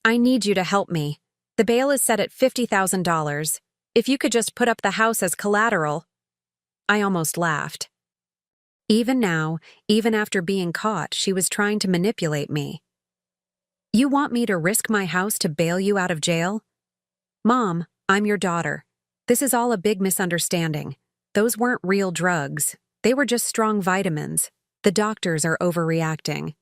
"I need you to help me. The bail is set at $50,000. If you could just put up the house as collateral." I almost laughed. Even now, even after being caught, she was trying to manipulate me. "You want me to risk my house to bail you out of jail?" "Mom, I'm your daughter. This is all a big misunderstanding. Those weren't real drugs. They were just strong vitamins. The doctors are overreacting."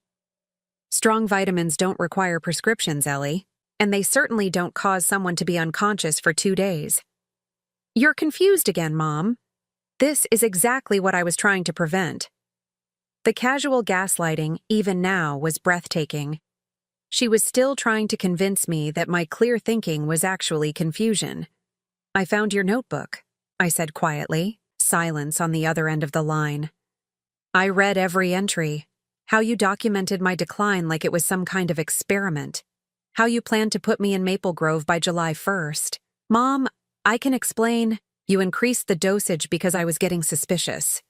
"Strong vitamins don't require prescriptions, Ellie, and they certainly don't cause someone to be unconscious for 2 days." "You're confused again, Mom. This is exactly what I was trying to prevent." The casual gaslighting, even now, was breathtaking. She was still trying to convince me that my clear thinking was actually confusion. "I found your notebook," I said quietly, silence on the other end of the line. "I read every entry. How you documented my decline like it was some kind of experiment. How you planned to put me in Maple Grove by July 1st. Mom, I can explain. You increased the dosage because I was getting suspicious.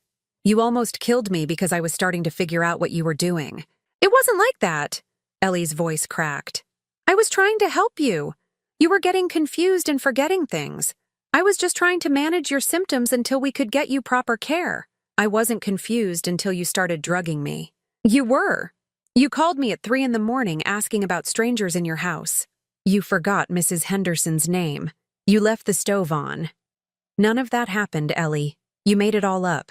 You almost killed me because I was starting to figure out what you were doing." "It wasn't like that," Ellie's voice cracked. "I was trying to help you. You were getting confused and forgetting things. I was just trying to manage your symptoms until we could get you proper care. I wasn't confused until you started drugging me." "You were. You called me at 3 in the morning asking about strangers in your house. You forgot Mrs. Henderson's name. You left the stove on." "None of that happened, Ellie. You made it all up."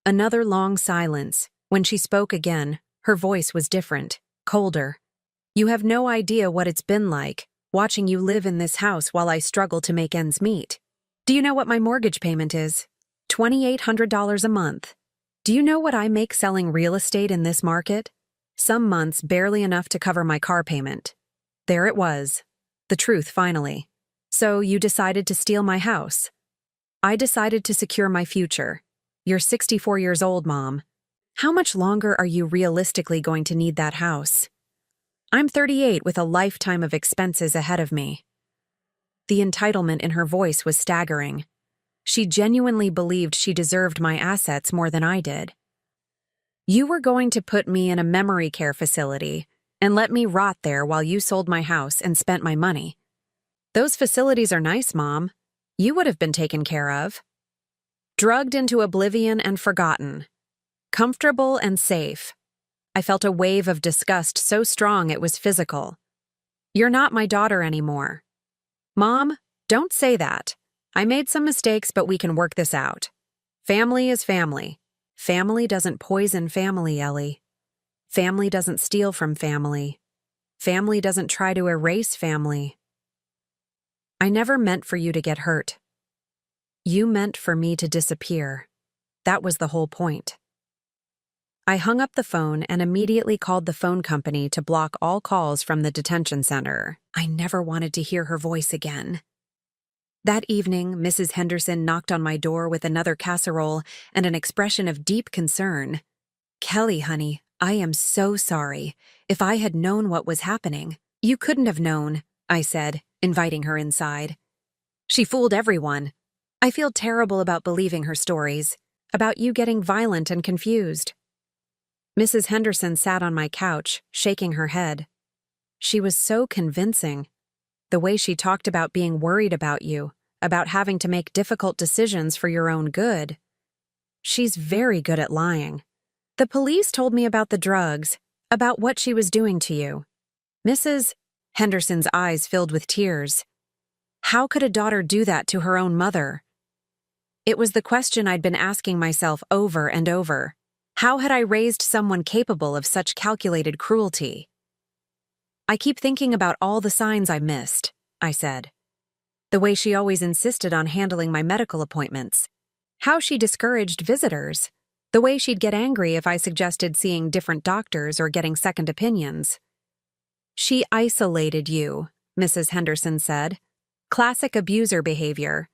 Another long silence. When she spoke again, her voice was different, colder. "You have no idea what it's been like, watching you live in this house while I struggle to make ends meet. Do you know what my mortgage payment is? $2,800 a month. Do you know what I make selling real estate in this market? Some months barely enough to cover my car payment." There it was. The truth, finally. So you decided to steal my house. I decided to secure my future. You're 64 years old, Mom. How much longer are you realistically going to need that house? I'm 38 with a lifetime of expenses ahead of me. The entitlement in her voice was staggering. She genuinely believed she deserved my assets more than I did. You were going to put me in a memory care facility and let me rot there while you sold my house and spent my money. Those facilities are nice, Mom. You would have been taken care of. Drugged into oblivion and forgotten. Comfortable and safe. I felt a wave of disgust so strong it was physical. You're not my daughter anymore. Mom, don't say that. I made some mistakes, but we can work this out. Family is family. Family doesn't poison family, Ellie. Family doesn't steal from family. Family doesn't try to erase family. I never meant for you to get hurt. You meant for me to disappear. That was the whole point. I hung up the phone and immediately called the phone company to block all calls from the detention center. I never wanted to hear her voice again. That evening, Mrs. Henderson knocked on my door with another casserole and an expression of deep concern. Kelly, honey, I am so sorry. If I had known what was happening. You couldn't have known, I said, inviting her inside. She fooled everyone. I feel terrible about believing her stories, about you getting violent and confused. Mrs. Henderson sat on my couch, shaking her head. She was so convincing. The way she talked about being worried about you, about having to make difficult decisions for your own good. She's very good at lying. The police told me about the drugs, about what she was doing to you. Mrs. Henderson's eyes filled with tears. How could a daughter do that to her own mother? It was the question I'd been asking myself over and over. How had I raised someone capable of such calculated cruelty? I keep thinking about all the signs I missed, I said. The way she always insisted on handling my medical appointments. How she discouraged visitors. The way she'd get angry if I suggested seeing different doctors or getting second opinions. She isolated you, Mrs. Henderson said. Classic abuser behavior.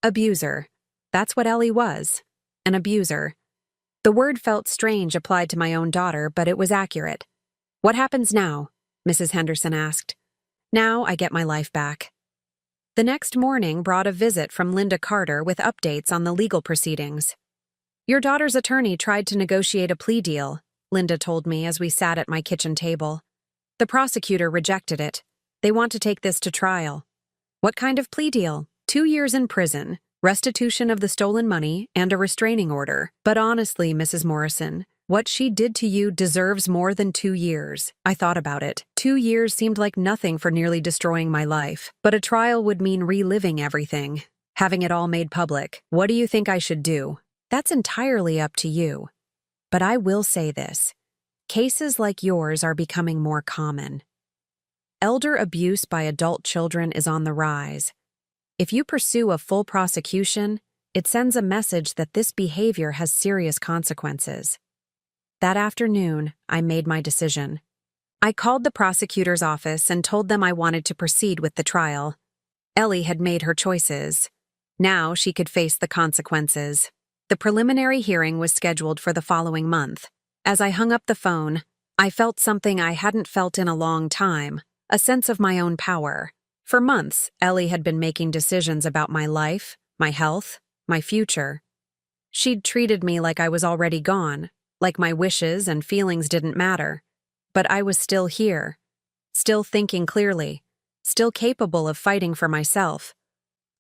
Abuser. That's what Ellie was. An abuser. The word felt strange applied to my own daughter, but it was accurate. What happens now? Mrs. Henderson asked. Now I get my life back. The next morning brought a visit from Linda Carter with updates on the legal proceedings. Your daughter's attorney tried to negotiate a plea deal, Linda told me as we sat at my kitchen table. The prosecutor rejected it. They want to take this to trial. What kind of plea deal? 2 years in prison, restitution of the stolen money, and a restraining order. But honestly, Mrs. Morrison, what she did to you deserves more than 2 years. I thought about it. 2 years seemed like nothing for nearly destroying my life. But a trial would mean reliving everything, having it all made public. What do you think I should do? That's entirely up to you. But I will say this. Cases like yours are becoming more common. Elder abuse by adult children is on the rise. If you pursue a full prosecution, it sends a message that this behavior has serious consequences. That afternoon, I made my decision. I called the prosecutor's office and told them I wanted to proceed with the trial. Ellie had made her choices. Now she could face the consequences. The preliminary hearing was scheduled for the following month. As I hung up the phone, I felt something I hadn't felt in a long time, a sense of my own power. For months, Ellie had been making decisions about my life, my health, my future. She'd treated me like I was already gone, like my wishes and feelings didn't matter. But I was still here, still thinking clearly, still capable of fighting for myself.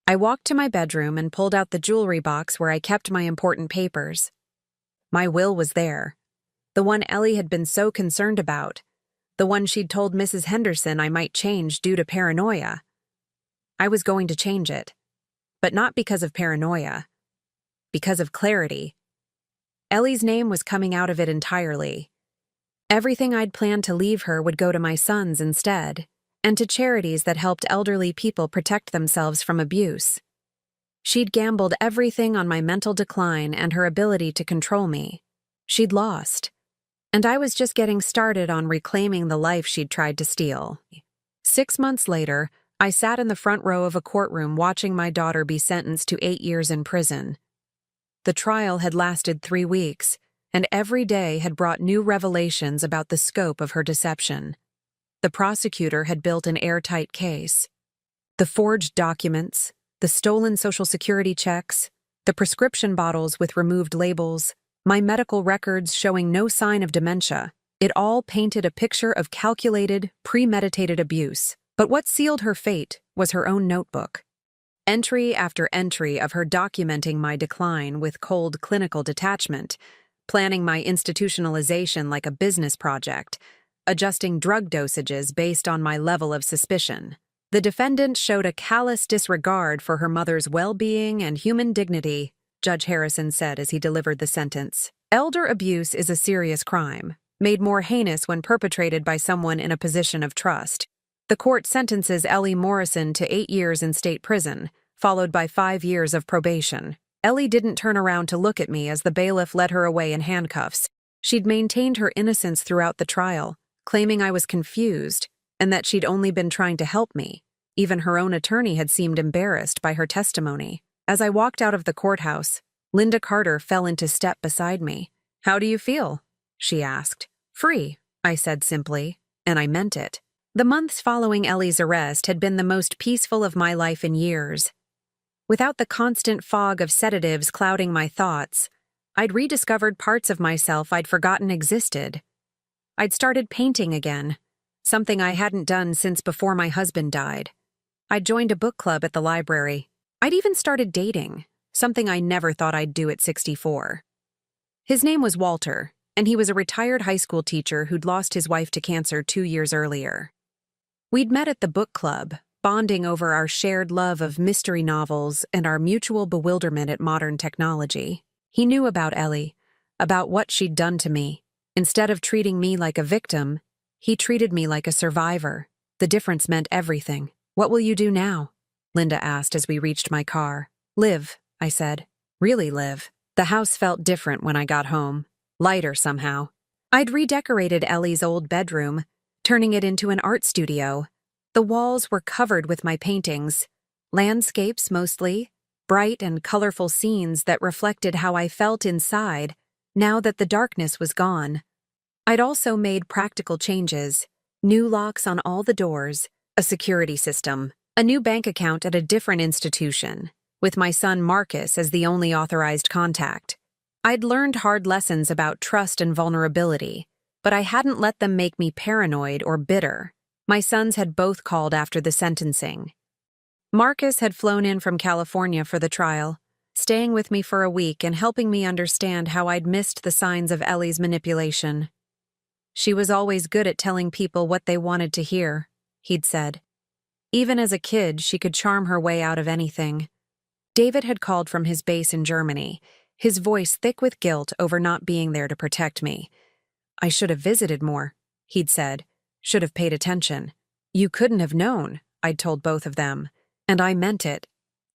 I walked to my bedroom and pulled out the jewelry box where I kept my important papers. My will was there, the one Ellie had been so concerned about. The one she'd told Mrs. Henderson I might change due to paranoia. I was going to change it, but not because of paranoia, because of clarity. Ellie's name was coming out of it entirely. Everything I'd planned to leave her would go to my sons instead, and to charities that helped elderly people protect themselves from abuse. She'd gambled everything on my mental decline and her ability to control me. She'd lost. And I was just getting started on reclaiming the life she'd tried to steal. 6 months later, I sat in the front row of a courtroom watching my daughter be sentenced to 8 years in prison. The trial had lasted 3 weeks, and every day had brought new revelations about the scope of her deception. The prosecutor had built an airtight case. The forged documents, the stolen Social Security checks, the prescription bottles with removed labels, my medical records showing no sign of dementia, it all painted a picture of calculated, premeditated abuse. But what sealed her fate was her own notebook. Entry after entry of her documenting my decline with cold clinical detachment, planning my institutionalization like a business project, adjusting drug dosages based on my level of suspicion. The defendant showed a callous disregard for her mother's well-being and human dignity, Judge Harrison said as he delivered the sentence. Elder abuse is a serious crime, made more heinous when perpetrated by someone in a position of trust. The court sentences Ellie Morrison to 8 years in state prison, followed by 5 years of probation. Ellie didn't turn around to look at me as the bailiff led her away in handcuffs. She'd maintained her innocence throughout the trial, claiming I was confused and that she'd only been trying to help me. Even her own attorney had seemed embarrassed by her testimony. As I walked out of the courthouse, Linda Carter fell into step beside me. "How do you feel?" she asked. "Free," I said simply, and I meant it. The months following Ellie's arrest had been the most peaceful of my life in years. Without the constant fog of sedatives clouding my thoughts, I'd rediscovered parts of myself I'd forgotten existed. I'd started painting again, something I hadn't done since before my husband died. I'd joined a book club at the library. I'd even started dating, something I never thought I'd do at 64. His name was Walter, and he was a retired high school teacher who'd lost his wife to cancer 2 years earlier. We'd met at the book club, bonding over our shared love of mystery novels and our mutual bewilderment at modern technology. He knew about Ellie, about what she'd done to me. Instead of treating me like a victim, he treated me like a survivor. The difference meant everything. "What will you do now?" Linda asked as we reached my car. "Live," I said. "Really live." The house felt different when I got home. Lighter somehow. I'd redecorated Ellie's old bedroom, turning it into an art studio. The walls were covered with my paintings, landscapes mostly, bright and colorful scenes that reflected how I felt inside now that the darkness was gone. I'd also made practical changes, new locks on all the doors, a security system, a new bank account at a different institution, with my son Marcus as the only authorized contact. I'd learned hard lessons about trust and vulnerability, but I hadn't let them make me paranoid or bitter. My sons had both called after the sentencing. Marcus had flown in from California for the trial, staying with me for a week and helping me understand how I'd missed the signs of Ellie's manipulation. "She was always good at telling people what they wanted to hear," he'd said. "Even as a kid, she could charm her way out of anything." David had called from his base in Germany, his voice thick with guilt over not being there to protect me. "I should have visited more," he'd said. "Should have paid attention." "You couldn't have known," I'd told both of them. And I meant it.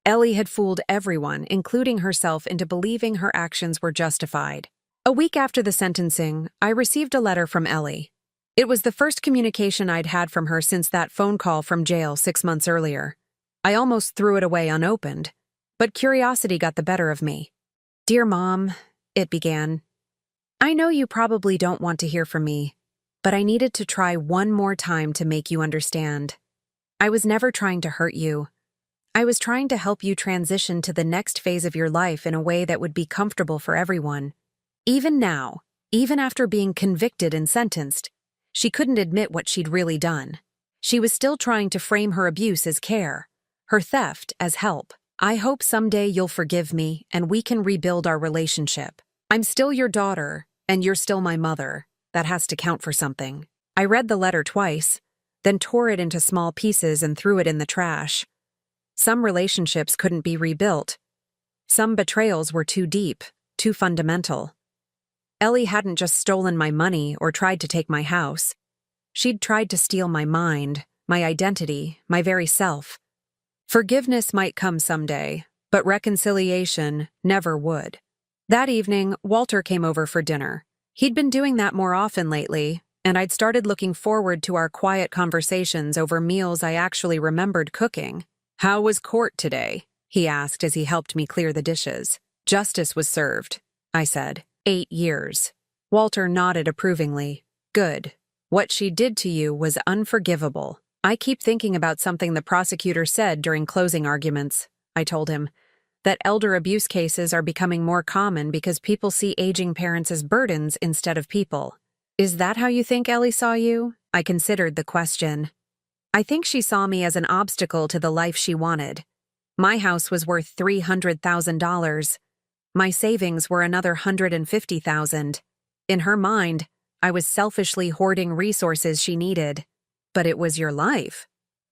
Ellie had fooled everyone, including herself, into believing her actions were justified. A week after the sentencing, I received a letter from Ellie. It was the first communication I'd had from her since that phone call from jail 6 months earlier. I almost threw it away unopened, but curiosity got the better of me. "Dear Mom," it began, "I know you probably don't want to hear from me, but I needed to try one more time to make you understand. I was never trying to hurt you. I was trying to help you transition to the next phase of your life in a way that would be comfortable for everyone. Even now, even after being convicted and sentenced, she couldn't admit what she'd really done. She was still trying to frame her abuse as care, her theft as help. I hope someday you'll forgive me and we can rebuild our relationship. I'm still your daughter, and you're still my mother. That has to count for something." I read the letter twice, then tore it into small pieces and threw it in the trash. Some relationships couldn't be rebuilt. Some betrayals were too deep, too fundamental. Ellie hadn't just stolen my money or tried to take my house. She'd tried to steal my mind, my identity, my very self. Forgiveness might come someday, but reconciliation never would. That evening, Walter came over for dinner. He'd been doing that more often lately, and I'd started looking forward to our quiet conversations over meals I actually remembered cooking. "How was court today?" he asked as he helped me clear the dishes. "Justice was served," I said. 8 years. Walter nodded approvingly. "Good. What she did to you was unforgivable." "I keep thinking about something the prosecutor said during closing arguments," I told him. "That elder abuse cases are becoming more common because people see aging parents as burdens instead of people." "Is that how you think Ellie saw you?" I considered the question. "I think she saw me as an obstacle to the life she wanted. My house was worth $300,000. My savings were another $150,000. In her mind, I was selfishly hoarding resources she needed. But it was your life."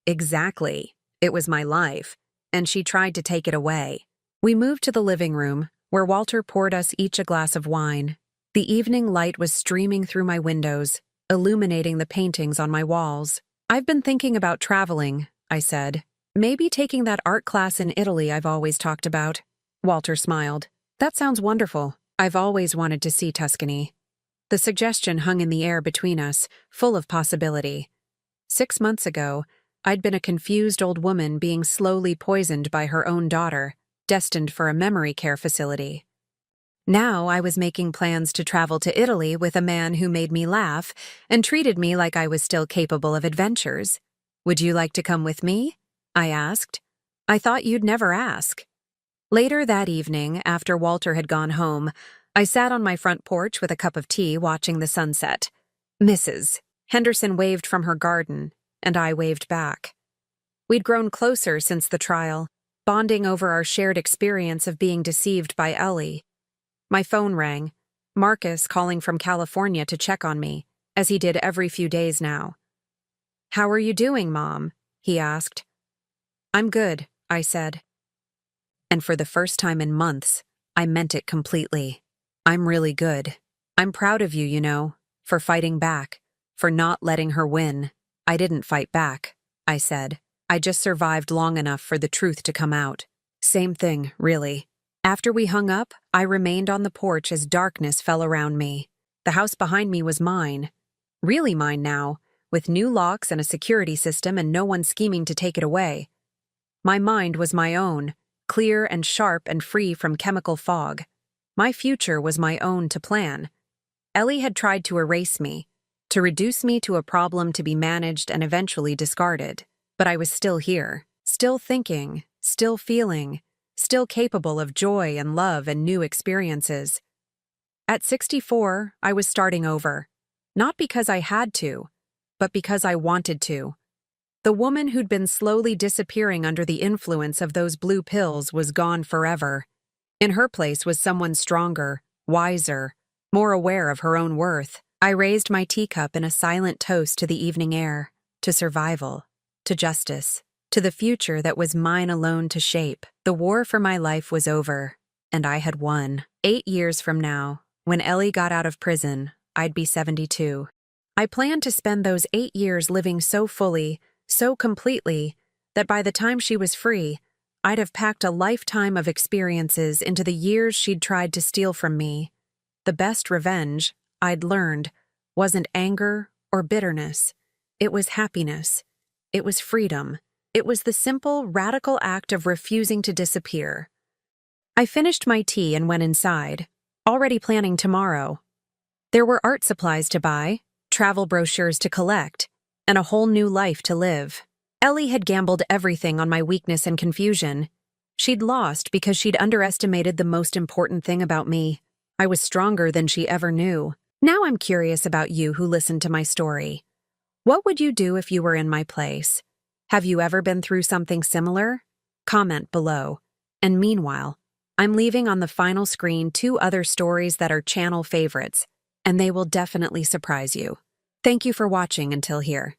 "Exactly. It was my life. And she tried to take it away." We moved to the living room, where Walter poured us each a glass of wine. The evening light was streaming through my windows, illuminating the paintings on my walls. "I've been thinking about traveling," I said. "Maybe taking that art class in Italy I've always talked about." Walter smiled. "That sounds wonderful. I've always wanted to see Tuscany." The suggestion hung in the air between us, full of possibility. 6 months ago, I'd been a confused old woman being slowly poisoned by her own daughter, destined for a memory care facility. Now I was making plans to travel to Italy with a man who made me laugh and treated me like I was still capable of adventures. "Would you like to come with me?" I asked. "I thought you'd never ask." Later that evening, after Walter had gone home, I sat on my front porch with a cup of tea watching the sunset. "Mrs." Henderson waved from her garden, and I waved back. We'd grown closer since the trial, bonding over our shared experience of being deceived by Ellie. My phone rang, Marcus calling from California to check on me, as he did every few days now. "How are you doing, Mom?" he asked. "I'm good," I said. And for the first time in months, I meant it completely. "I'm really good. I'm proud of you, for fighting back, for not letting her win." "I didn't fight back," I said. "I just survived long enough for the truth to come out." Same thing, really. After we hung up, I remained on the porch as darkness fell around me. The house behind me was mine. Really mine now, with new locks and a security system and no one scheming to take it away. My mind was my own, clear and sharp and free from chemical fog. My future was my own to plan. Ellie had tried to erase me, to reduce me to a problem to be managed and eventually discarded. But I was still here, still thinking, still feeling, still capable of joy and love and new experiences. At 64, I was starting over. Not because I had to, but because I wanted to. The woman who'd been slowly disappearing under the influence of those blue pills was gone forever. In her place was someone stronger, wiser, more aware of her own worth. I raised my teacup in a silent toast to the evening air, to survival, to justice, to the future that was mine alone to shape. The war for my life was over, and I had won. 8 years from now, when Ellie got out of prison, I'd be 72. I planned to spend those 8 years living so fully, so completely, that by the time she was free, I'd have packed a lifetime of experiences into the years she'd tried to steal from me. The best revenge, I'd learned, wasn't anger or bitterness. It was happiness. It was freedom. It was the simple, radical act of refusing to disappear. I finished my tea and went inside, already planning tomorrow. There were art supplies to buy, travel brochures to collect, and a whole new life to live. Ellie had gambled everything on my weakness and confusion. She'd lost because she'd underestimated the most important thing about me. I was stronger than she ever knew. Now I'm curious about you who listened to my story. What would you do if you were in my place? Have you ever been through something similar? Comment below. And meanwhile, I'm leaving on the final screen 2 other stories that are channel favorites, and they will definitely surprise you. Thank you for watching until here.